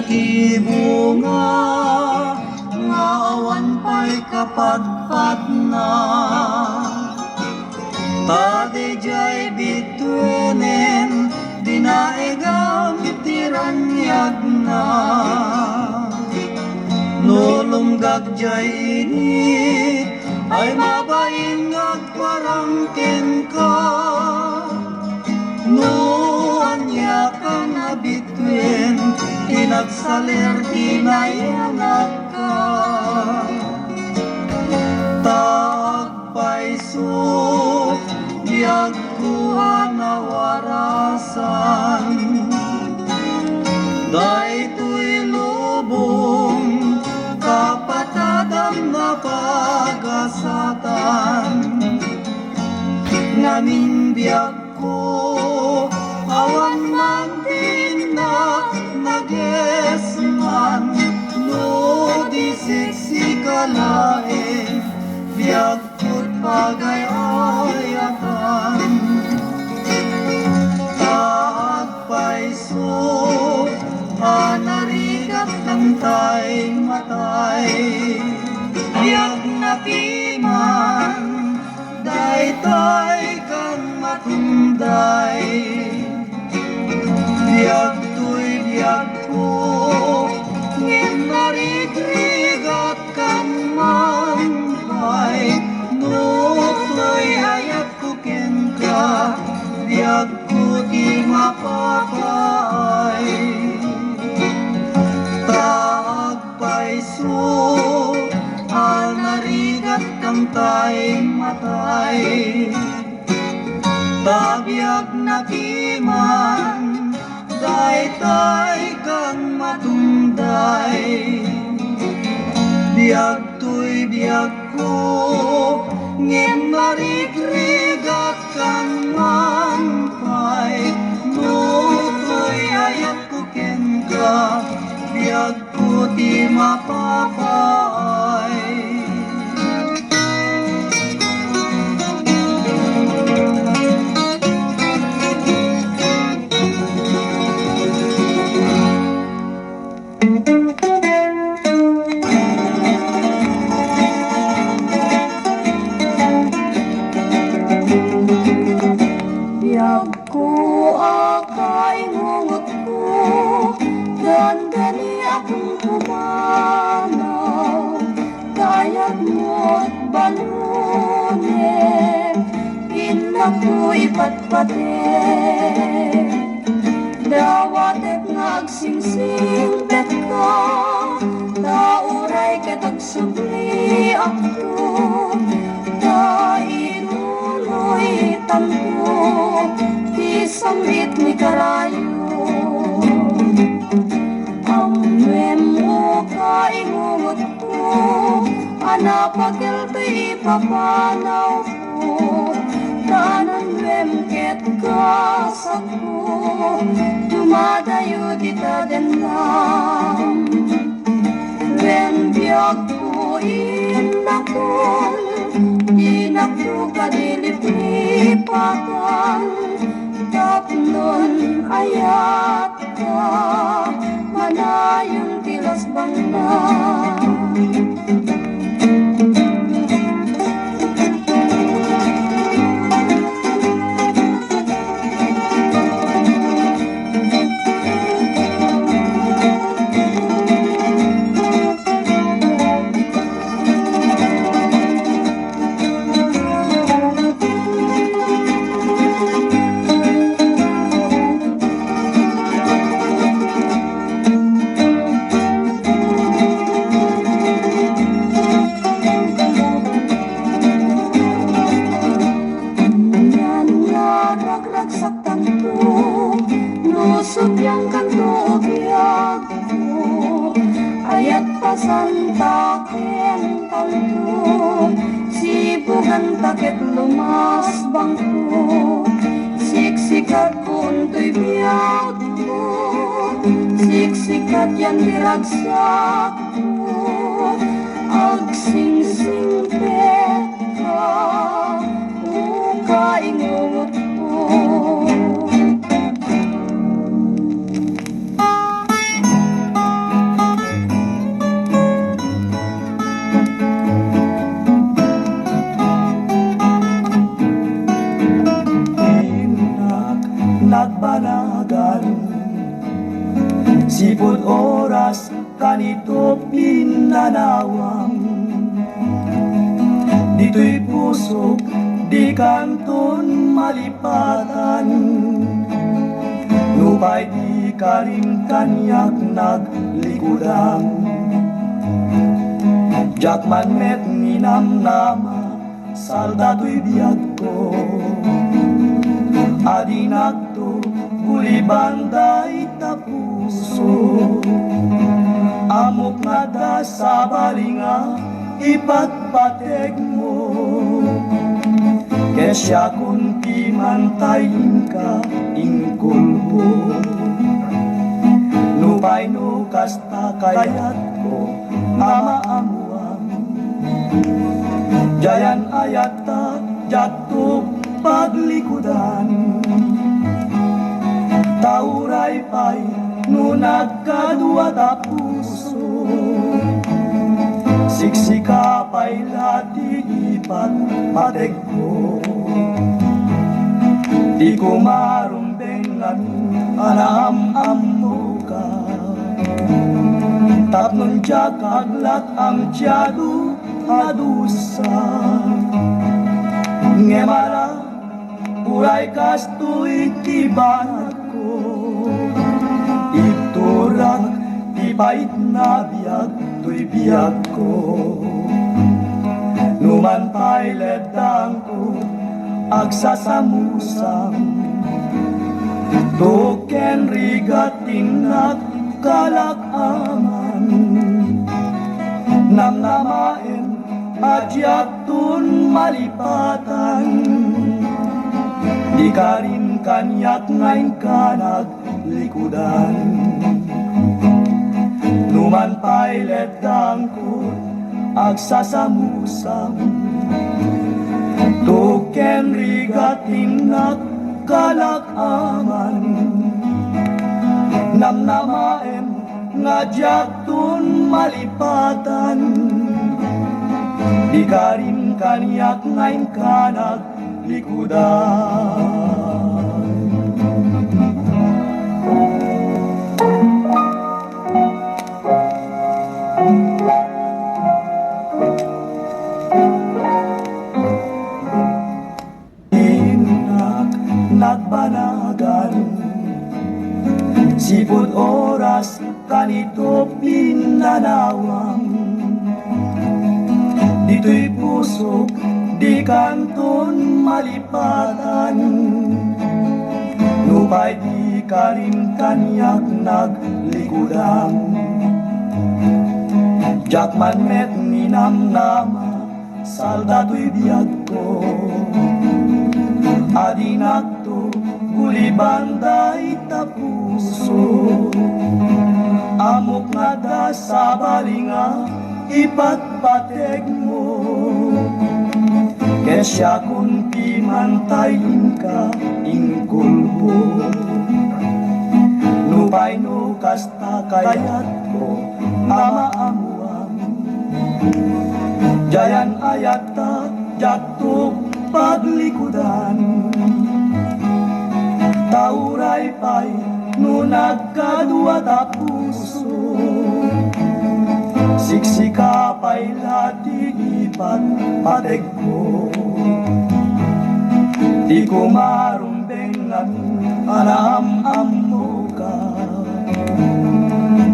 iti bunga nga awan pa'y kapatpat na. Tadijay bituinen dinaegam tiranyag na. Nulunggag jay ini ay mabaingag parangken ka. Nuan niya kang nabituen, inagsalir tinayanag ka. Tagpaiso, biyag kuha na warasan. Daytoy lubong, kapatadam na pagasatan. Ngamin biyag ko, awan man din na nagesman. No disiksi kalae, biyag ko't pagayayatan. Tagpaiso, anarigat ng tay matay. Biyag nakiman, daytay kan matunday. Biyag to'y biyag ko, ngin narigrigat kan manbay. No to'y hayat ko ken ka, biyag ko di mapapaay. Tagpaiso, anarigat kang tay matay. Tabiyag nakiman, daytay kang matunday. Biyag to'y biyag ko, ngin narigrigat kang manpay. No to'y ayat ko ken ka, biyag ko di mapapaay. Biyag ko akay ngungot ko, gandani akong pumanaw. Kayag mo't balunin, inak ko ipatpate. Dawatet nagsingsing bet ka, tauray katagsubli ako. Tainuloy tampo, isambit ni karayo. Ang memo kaingungot ko, anapagil to'y ipapanaw ko. Tanan memket kasak ko, dumadayo di tadendam. Wen biyag ko inakon, inakto kadiliplipatan. Tapnon ayat ka, manayong tilas bangna. Santakin talto, sibugan takit lumas bangko. Siksikat punto'y biyag ko, siksikat yan diragsak ko. Agsingsing peka, ukaingungot ko. pinanawang. Dito'y pusok, di kanton malipatan, nupay di ka rin kanyak naglikudan. Jakman met ninamnama, saldato'y biyag ko, adinagto uli banday tapuso. Amok nga da sa balinga, ipatpatek mo, kesya kung di mantayin ka ingkulpo. Nupay no kasta kayat ko amaamuam, jayan ayata jatuh paglikudan. Tauray pay nunag kadua tapuso, siksika pay lati ipat patek ko. Di ko marumbengan anam-am mo ka, tapnon siya kaglat ang tiyado adusa. Ngemara uray kasto'y tibanat ko, iturak di bait na biyag to'y biyag ko. Numan pa'y ledang ko agsasamusang, token rigatin at kalakaman. Namnamaen adyak tun malipatan, di ka rin kanyak ngayon ka naglikudan. Numan pa'y ledang ko agsasamusang, token rigatin at kalakaman. Namnamaen nga tun malipatan, di ka rin kanyak ngayon ka naglikudan. Nagbanagan, sipod oras kanito pinanawang. Dito'y pusok, di kanton malipatan, nupay di ka rin kanyak naglikudan. Jakman met ninamnama, saldato'y biyag ko, adinagto uli banday tapuso. Amok nga da sa balinga, ipatpatek mo, kesya kung di mantayin ka ingkulpo. Nupay no kasta kayat ko amaamuam, jayan ayata jatuh paglikudan. Tauray pay nunag kadua tapuso, siksika pay lati ipat patek ko. Di ko marumbengan anam-am mo ka,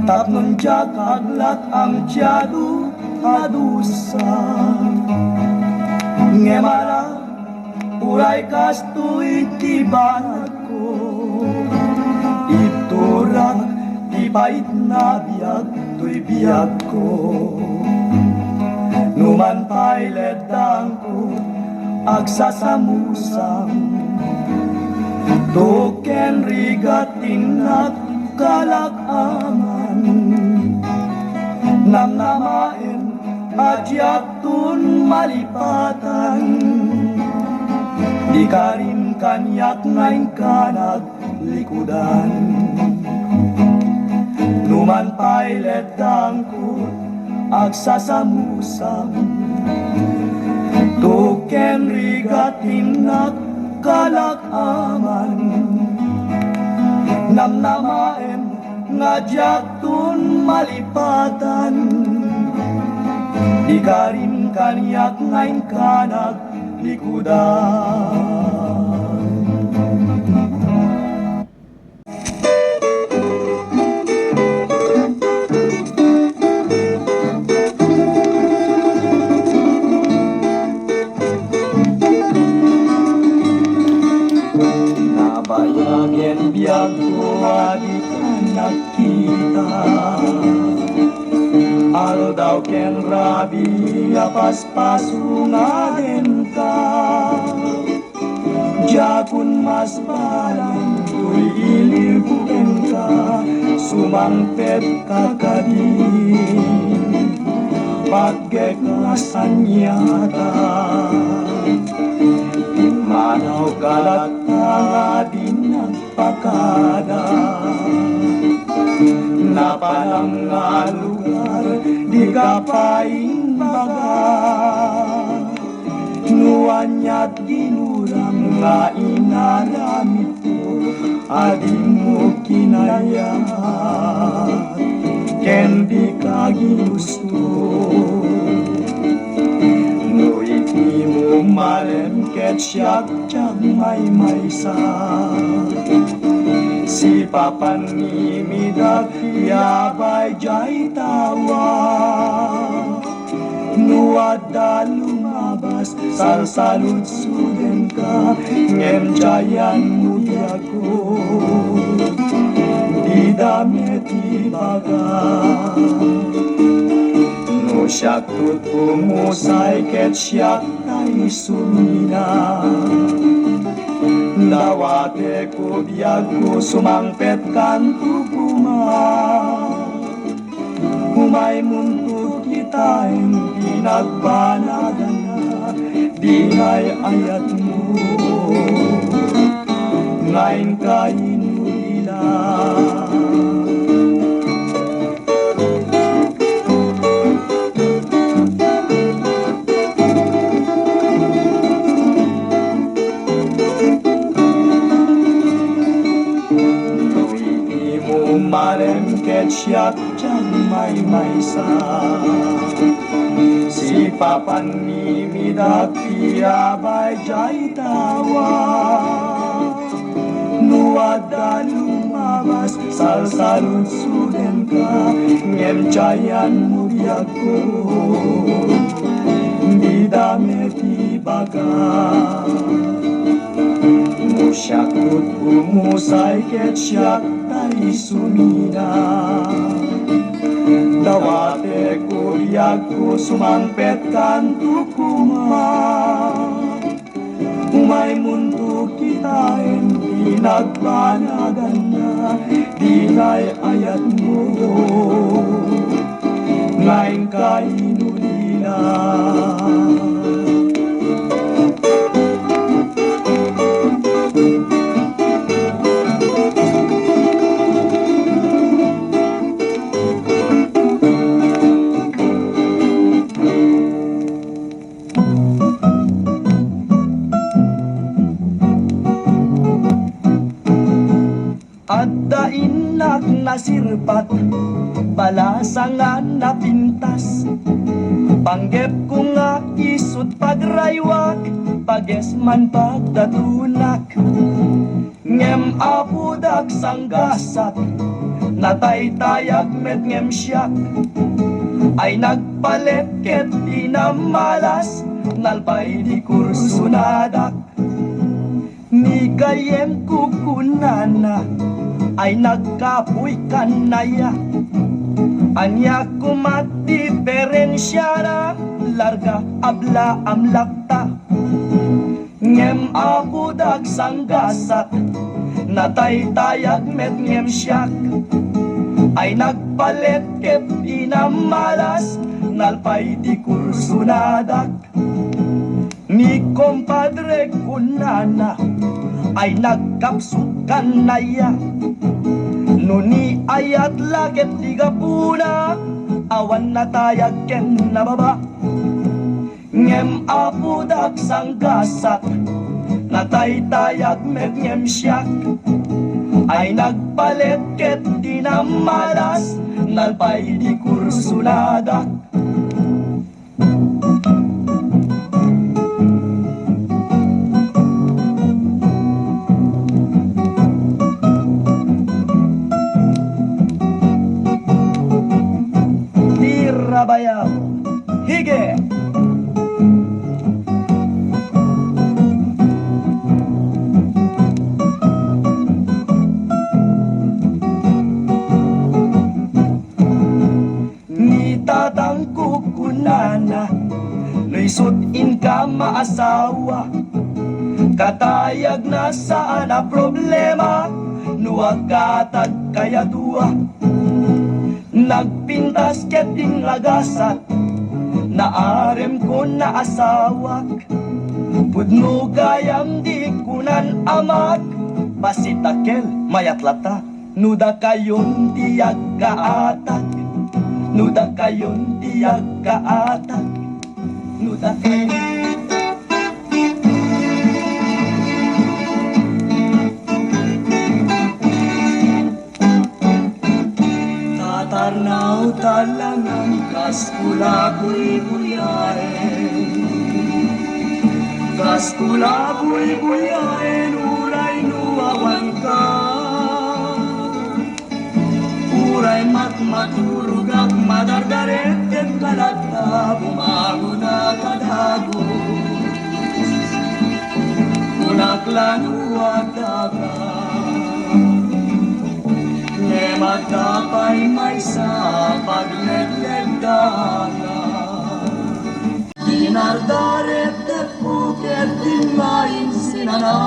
tapnon siya kaglat ang tiyado adusa. Ngemara uray kasto'y tibanat ko, iturak di bait na biyag to'y biyag ko. Numan pa'y ledang ko agsasamusang, token rigatin at kalakaman. Namnamaen adyak tun malipatan, di ka rin kanyak ngayon ka naglikudan. Numan pa'y ledang ko agsasamusang, token rigatin at kalakaman. Namnamaen nga tun malipatan, Di ka rin kaniyak ngayon ka naglikudan. Nabayagin biyag ko di ka nakita. Alo daw ken rabi apaspasunga din ka. Jakun mas parang ko'y ilibukin ka. Sumangpet ka kadin paggekasan yata. Manaw kalat nga din nagpakada. Napalang nga lugar di ka paing baga. Nuanyat ginuram nga inaramit ko, adi mo kinaya ken di ka ginusto. Nuiti mo malem ket siyak tiyag may maysa. Si papan ni midag yabay jay tawa. Nuada lumabas salsalud suden ka. Ngem jayan mudia ko di damit ibaga. No siyak tut pumusay ket siyak tay sumina. Dawate ko biyag ko sumangpet kan tukuma. Umay muntog kita yung pinagbanagan na dingay ayat mo. Ngayon ka inulila. Umarem ket siyak dyan may maysa. Si papan ni midag tiyabay jay tawa. Nuada lumabas salsalud suden ka. Ngem jayan mudia ko di damit ibaga. Musyak tut umusay ket siyak tay sumina. Dawate ko biyag ko sumangpet kan tukuma. Umay muntog kita en pinagbanagan na dingay ayat mo. Ngayon ka inulila. Adda inak nasirpat balasangan na pintas. Panggep ko nga isut pagraywak pagesman pagdatunak. Ngem apudak sanggasat nataytayag met ngem siyak. Ay nagpalet ket di na malas nalpay di kursunadak. Ni kayem kukunana ay nagkapuy kanaya. Anya kumat diferensya na larga abla amlakta. Ngem abudag sanggasat nataytayag met ngem siyak. Ay nagpalet ket inamalas nalpay di kursunadak. Ni kompadre kunana ay nagkapsut kanaya. Nuni ayat laget tiga puna awan natayag ken nababa. Ngem apudak sanggasat nataytayag met ngem siyak. Ay nagpalet ket dinamalas nalpay di kursunadak. sabayaw. Hige! Tatang kukunana Luisot in ka maasawa Katayag na saan na problema Nuwagkatag kaya dua Nagpintas keting lagasat Naarem ko na asawak Pudno gayam di kunan amak Pasitakel mayatlata Nuda kayon diag kaatak Nuda kayon diag kaatak Nuda kayon Tatarnaw talangan kaskula buy-buyain Kaskula buy-buyain uray nuwawan ka Uray matmaturugak madardaret Ken kalata bumangon na kadagos Kunaklanua daga Nye magdapay may sa pagledled daga Dinardaret de puket din maing sinana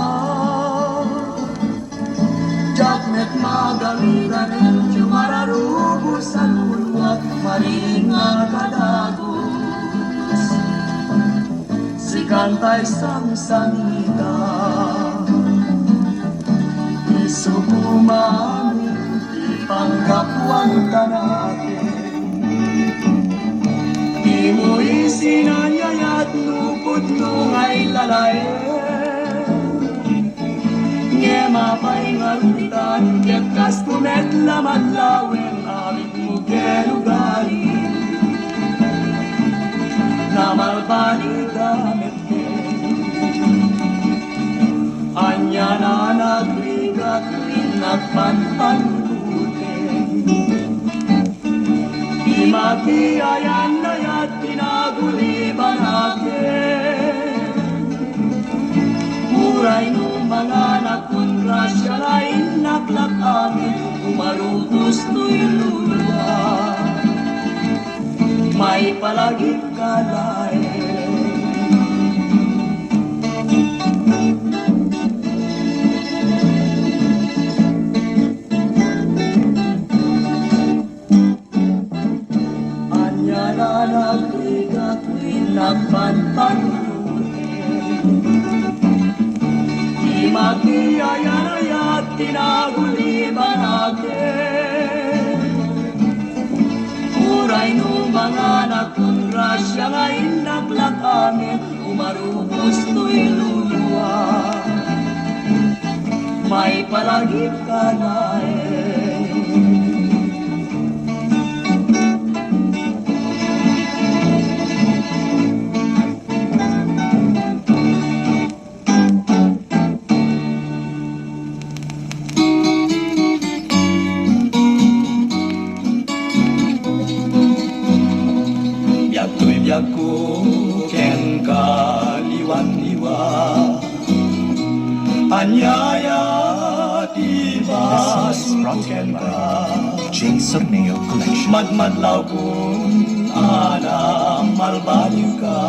Jakmet magalitan el Jumararubo sa lulwat maringa kadagos Sikantay samsangita Isupumami Ipangkapuan natin Di mo isinanyayat lupot nung ay lalae Nye mapay ngalutan Kekas kumet lamat lawen Abit mo kelugali Namalbani damit Anya na nagrigat Nagpanpanluten Di magiayan na yat Pinaguliban akin Uray nung mga nakungrasya lain naklak amin Umarutos to'y luluwa May palaging kalain Anya na nagrigat Di magiayan tinaguliban akin Uray no mga nakungrasya ngayon naklak amin Umarubos to'y luluwa May palagip ka na Aku ken kaliwan-liwa Anyaya di basuken ka J. Sorneo Collection. Madmadlaw kun ana malbaliw ka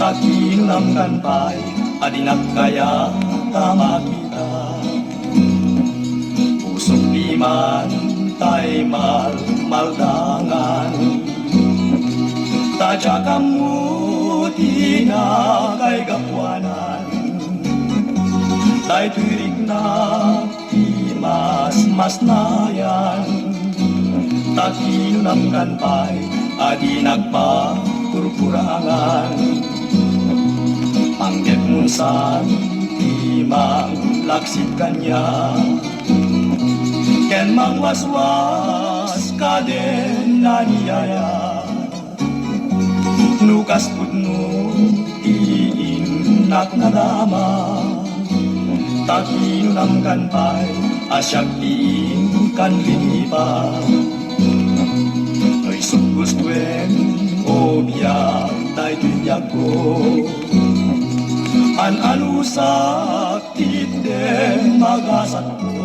Takinam kan pa'y adinak kaya tama kita Pusok di man tay maldangan Taja kamu di na kay kapwanan Tay turig na di mas nayan Takinunam kan pa'y adi nagpakurkurangan Panggep munsan di mang laksit kanya Ken mang waswas ka din naniyaya Nukas pudno iinak nadama Takinunam kan pa'y asyak iin kan linipa Noy gustuen o biyak tay tuyak ko an alusak tinde magasat ko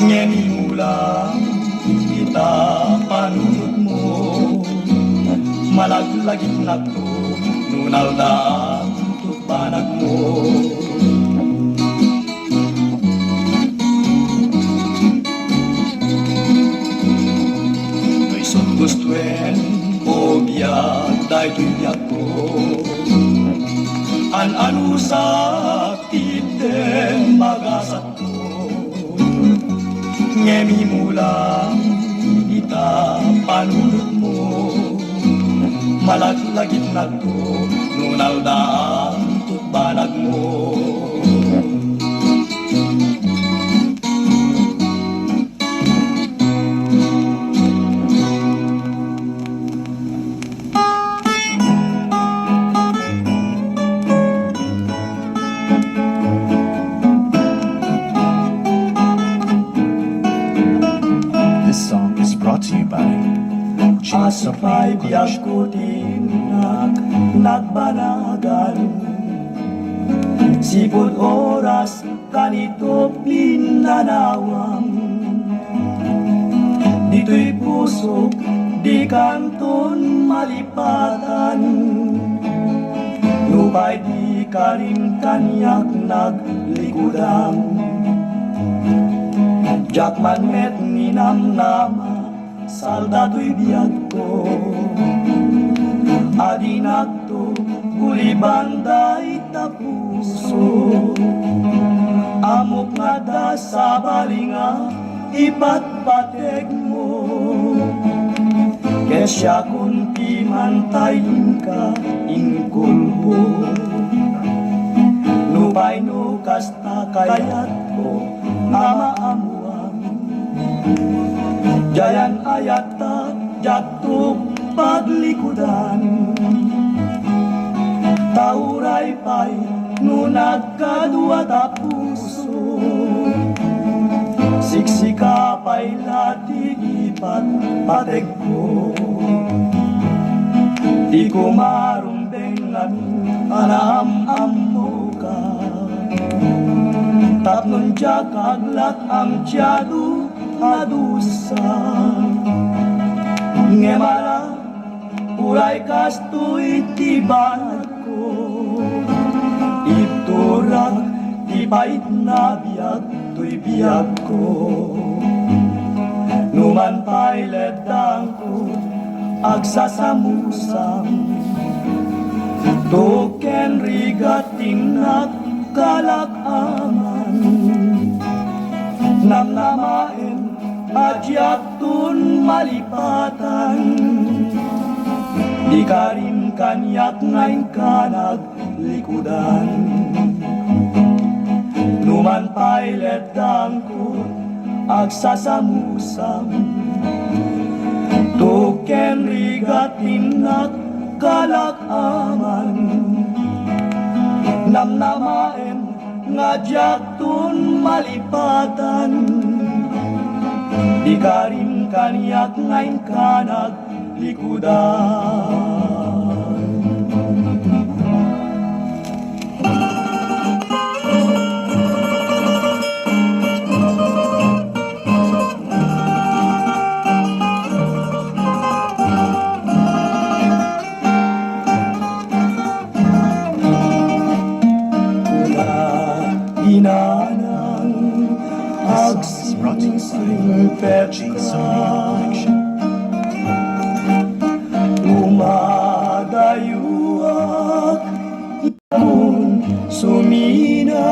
ngeni mulang kita panunod mo malaglagit na to nunal na tupanag mo gustuen o biyak tay tuyak ko an alusak tinde magasat ko ngemi mulang ita panunod mo malaglagit na to nunal daan tutbanag mo This song is brought to you by James Asapay Sorneo biyag Collection. ko tinak nagbanagan Sipod oras kanito pinanawang Dito'y pusok di kanton malipatan Lupay di ka rin kanyak naglikudan Jakman met ninamnama Saldato'y biyag ko Adinagto gulibanday tapuso Amok nga da sa balinga ipatpatek mo Kesya kung pimantayin ka inkulbo Nupay no kasta kayat ko amaamuan Jayan ayata jatuh paglikudan Tauray pa'y nunag kadua tapuso Siksika pa'y latigipat patek ko Di ko marumbengan anam-am mo ka Tapnon jakaglat ang tiyado adusa Ngemara ulay kasto'y tibanat ko Iturak tipait na biyag to'y biyag ko Numan pa'y ledang ko agsasamusang Token rigating kalakaman Namnamain adyak tun malipatan Di ka rin kanyak ngayon ka naglikudan Numan pa'y ledang ko agsasamusang Token rigatin kalakaman Namnamain ngajak tun malipatan Di ka rin kanyak ngayon ka naglikudan Inanang This song is brought to you by James Sorneo Collection. Umadayuak ikong sumina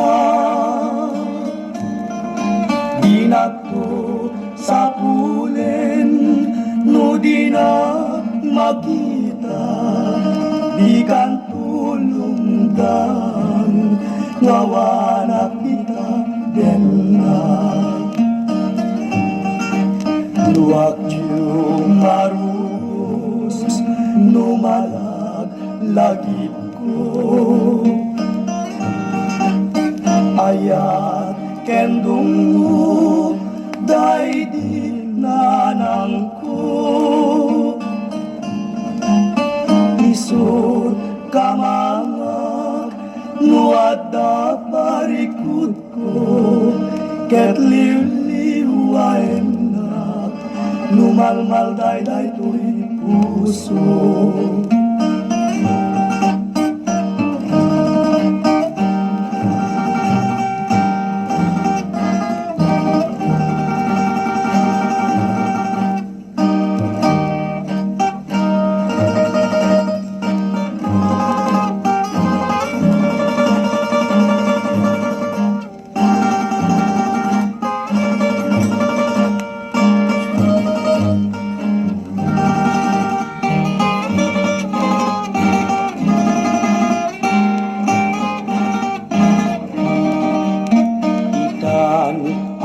Dinakto sa pulen no di na makita Di kan tulungdan ngawanap kita denay Luwag yung marus numalag lagip ko Ayat kendung mo day di nanang ko pusod kamangak nuad da parikod ko ket liw-liwaen na numalmal day to'y puso.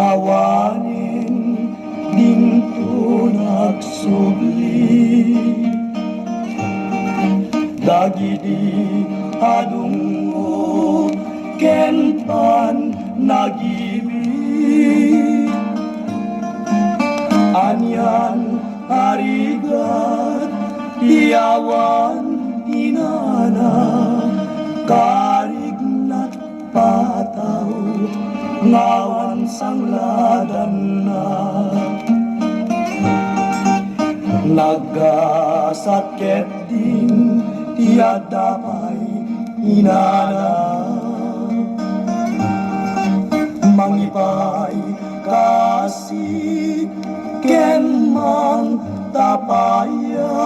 Awanin dinto nagsubli dagidi adungo ken pan nagili anyan harigat iyawan inana karignat pataw ngawan sangladan na nagasakit din tiada pa'y inana mangipay kasi ken mang tapaya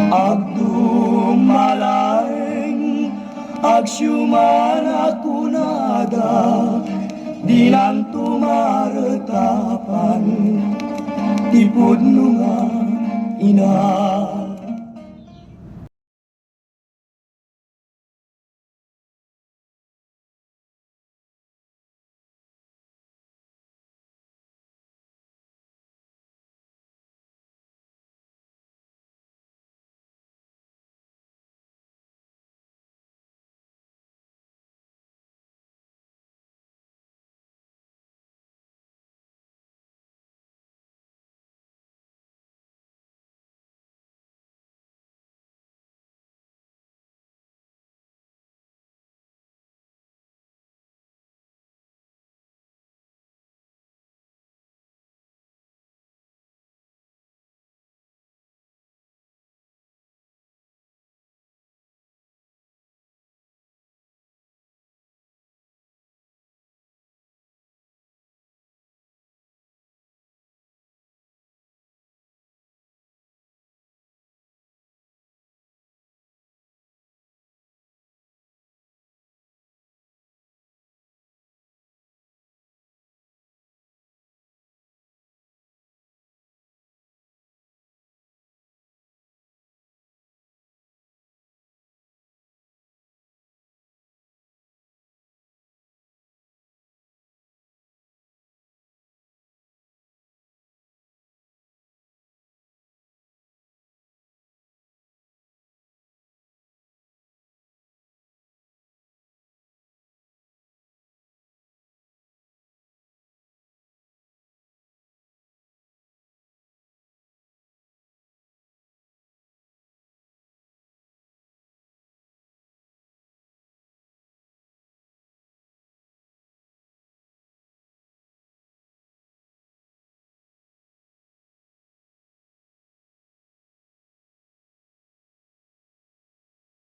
agdumalaeng agsyuman ako nada di lang tumaratapan tipod nunga ina